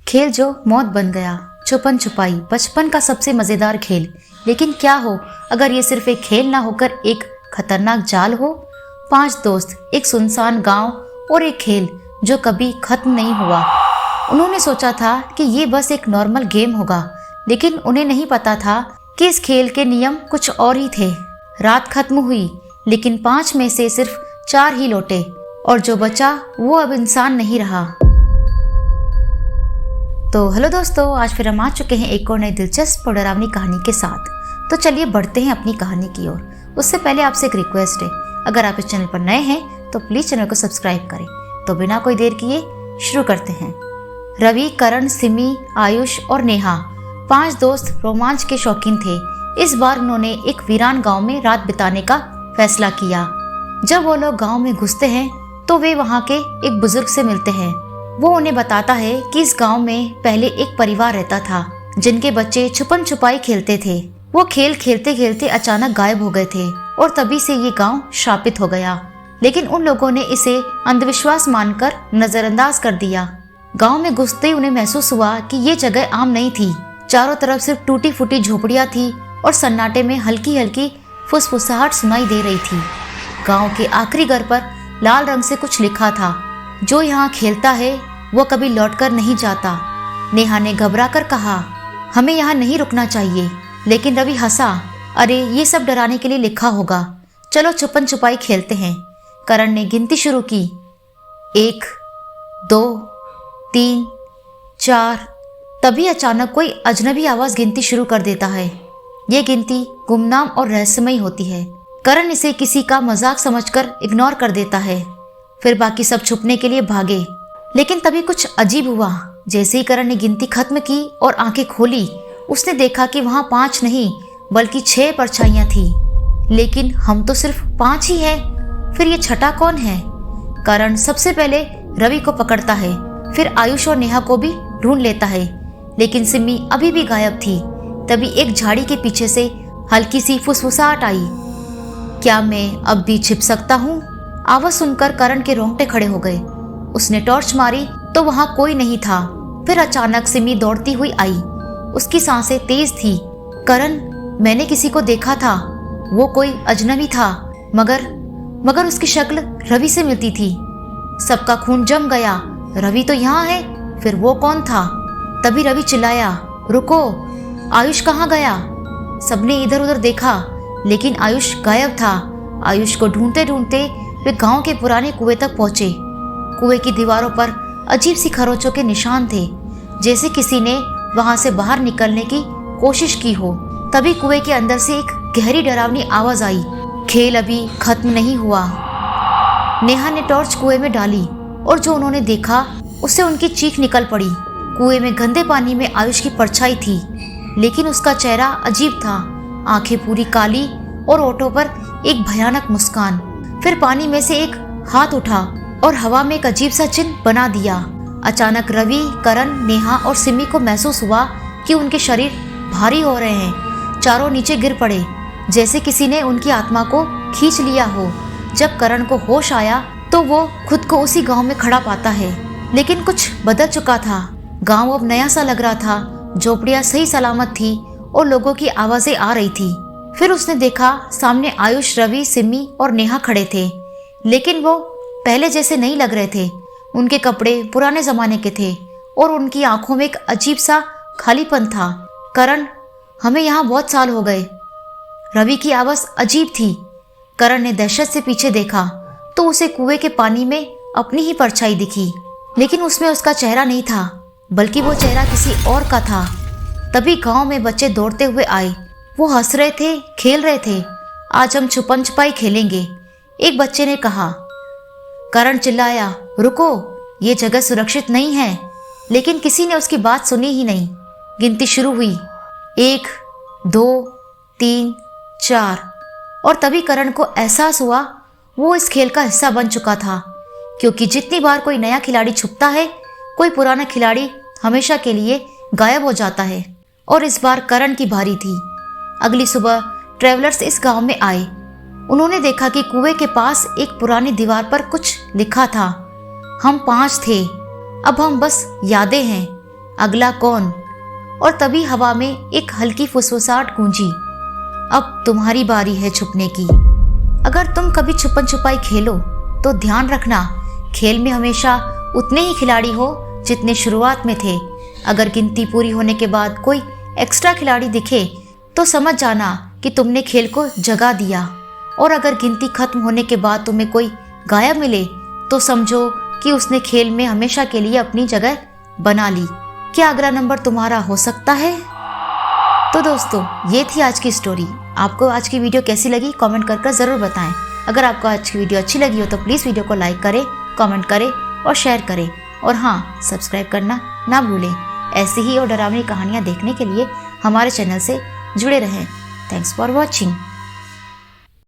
खेल जो मौत बन गया। छुपन छुपाई बचपन का सबसे मजेदार खेल। लेकिन क्या हो अगर ये सिर्फ एक खेल ना होकर एक खतरनाक जाल हो। 5 दोस्त, एक सुनसान गांव और एक खेल जो कभी खत्म नहीं हुआ। उन्होंने सोचा था कि ये बस एक नॉर्मल गेम होगा, लेकिन उन्हें नहीं पता था कि इस खेल के नियम कुछ और ही थे। रात खत्म हुई, लेकिन 5 में से सिर्फ 4 ही लौटे और जो बचा वो अब इंसान नहीं रहा। तो हेलो दोस्तों, आज फिर हम आ चुके हैं एक और नई दिलचस्प और डरावनी कहानी के साथ। तो चलिए बढ़ते हैं अपनी कहानी की ओर। उससे पहले आपसे एक रिक्वेस्ट है, अगर आप इस चैनल पर नए हैं तो प्लीज चैनल को सब्सक्राइब करें। तो बिना कोई देर किए शुरू करते हैं। रवि, करण, सिमी, आयुष और नेहा 5 दोस्त रोमांच के शौकीन थे। इस बार उन्होंने एक वीरान गांव में रात बिताने का फैसला किया। जब वो लोग गांव में घुसते हैं तो वे वहां के एक बुजुर्ग से मिलते हैं। वो उन्हें बताता है कि इस गांव में पहले एक परिवार रहता था जिनके बच्चे छुपन छुपाई खेलते थे। वो खेल खेलते खेलते अचानक गायब हो गए थे और तभी से ये गांव शापित हो गया। लेकिन उन लोगों ने इसे अंधविश्वास मानकर नजरअंदाज कर दिया। गांव में घुसते ही उन्हें महसूस हुआ कि ये जगह आम नहीं थी। चारों तरफ सिर्फ टूटी फूटी झोपड़ियां थी और सन्नाटे में हल्की हल्की फुसफुसाहट सुनाई दे रही थी। गांव के आखिरी घर पर लाल रंग से कुछ लिखा था, जो यहाँ खेलता है वो कभी लौटकर नहीं जाता। नेहा ने घबराकर कहा, हमें यहाँ नहीं रुकना चाहिए। लेकिन रवि हंसा, अरे ये सब डराने के लिए लिखा होगा, चलो छुपन छुपाई खेलते हैं। करण ने गिनती शुरू की, 1 2 3 4। तभी अचानक कोई अजनबी आवाज गिनती शुरू कर देता है। ये गिनती गुमनाम और रहस्यमयी होती है। करण इसे किसी का मजाक समझकर इग्नोर कर देता है। फिर बाकी सब छुपने के लिए भागे। लेकिन तभी कुछ अजीब हुआ। जैसे ही करण ने गिनती खत्म की और आंखें खोली, उसने देखा कि वहां 5 नहीं बल्कि 6 परछाइयां थी। लेकिन हम तो सिर्फ 5 ही हैं, फिर ये छठा कौन है? करण सबसे पहले रवि को पकड़ता है, फिर आयुष और नेहा को भी ढूंढ लेता है। लेकिन सिमी अभी भी गायब थी। तभी एक झाड़ी के पीछे से हल्की सी फुसफुसाहट आई, क्या मैं अब भी छिप सकता हूँ? आवाज सुनकर करण के रोंगटे खड़े हो गए। उसने टॉर्च मारी तो वहां कोई नहीं था। फिर अचानक सिमी दौड़ती हुई आई। उसकी सांसें तेज थी। करण, मैंने किसी को देखा था। वो कोई अजनबी था, मगर उसकी शक्ल रवि से मिलती थी। सबका खून जम गया। रवि तो यहाँ है, फिर वो कौन था? तभी रवि चिल्लाया, रुको, आयुष कहाँ गया? सबने इधर उधर देखा, लेकिन आयुष गायब था। आयुष को ढूंढते ढूंढते वे गांव के पुराने कुएं तक पहुंचे। कुएं की दीवारों पर अजीब सी खरोंचों के निशान थे, जैसे किसी ने वहां से बाहर निकलने की कोशिश की हो। तभी कुएं के अंदर से एक गहरी डरावनी आवाज आई, खेल अभी खत्म नहीं हुआ। नेहा ने टॉर्च कुएं में डाली और जो उन्होंने देखा उससे उनकी चीख निकल पड़ी। कुएं में गंदे पानी में आयुष की परछाई थी, लेकिन उसका चेहरा अजीब था। आंखें पूरी काली और होठों पर एक भयानक मुस्कान। फिर पानी में से एक हाथ उठा और हवा में एक अजीब सा चिन्ह बना दिया। अचानक रवि, करण, नेहा और सिमी को महसूस हुआ कि उनके शरीर भारी हो रहे हैं। चारों नीचे गिर पड़े, जैसे किसी ने उनकी आत्मा को खींच लिया हो। जब करण को होश आया तो वो खुद को उसी गांव में खड़ा पाता है, लेकिन कुछ बदल चुका था। गांव अब नया सा लग रहा था। झोपड़ियां सही सलामत थी और लोगों की आवाजें आ रही थी। फिर उसने देखा सामने आयुष, रवि, सिमी और नेहा खड़े थे, लेकिन वो पहले जैसे नहीं लग रहे थे। उनके कपड़े पुराने जमाने के थे और उनकी आंखों में एक अजीब सा खालीपन था। करण, हमें यहाँ बहुत साल हो गए। रवि की आवाज अजीब थी। करण ने दहशत से पीछे देखा तो उसे कुएं के पानी में अपनी ही परछाई दिखी, लेकिन उसमें उसका चेहरा नहीं था, बल्कि वो चेहरा किसी और का था। तभी गांव में बच्चे दौड़ते हुए आए। वो हंस रहे थे, खेल रहे थे। आज हम छुपन छुपाई खेलेंगे, एक बच्चे ने कहा। करण चिल्लाया, रुको, ये जगह सुरक्षित नहीं है। लेकिन किसी ने उसकी बात सुनी ही नहीं। गिनती शुरू हुई, 1 2 3 4। और तभी करण को एहसास हुआ वो इस खेल का हिस्सा बन चुका था, क्योंकि जितनी बार कोई नया खिलाड़ी छुपता है, कोई पुराना खिलाड़ी हमेशा के लिए गायब हो जाता है। और इस बार करण की बारी थी। अगली सुबह ट्रैवलर्स इस गांव में आए। उन्होंने देखा कि कुएं के पास एक पुरानी दीवार पर कुछ लिखा था, हम 5 थे, अब हम बस यादें हैं। अगला कौन? और तभी हवा में एक हल्की फुसफुसाहट गूंजी, अब तुम्हारी बारी है छुपने की। अगर तुम कभी छुपन छुपाई खेलो तो ध्यान रखना, खेल में हमेशा उतने ही खिलाड़ी हो जितने शुरुआत में थे। अगर गिनती पूरी होने के बाद कोई एक्स्ट्रा खिलाड़ी दिखे तो समझ जाना कि तुमने खेल को जगा दिया, और अगर गिनती खत्म होने के बाद तुम्हें कोई गायब मिले तो समझो कि उसने खेल में हमेशा के लिए अपनी जगह बना ली। क्या अगला नंबर तुम्हारा हो सकता है? तो दोस्तों, ये थी आज की स्टोरी। आपको आज की वीडियो कैसी लगी कमेंट कर ज़रूर बताएं। अगर आपको आज की वीडियो अच्छी लगी हो तो प्लीज़ वीडियो को लाइक करें, कमेंट करें और शेयर करें, और हाँ, सब्सक्राइब करना ना भूलें। ऐसी ही और डरावनी कहानियाँ देखने के लिए हमारे चैनल से जुड़े रहें। Thanks for watching.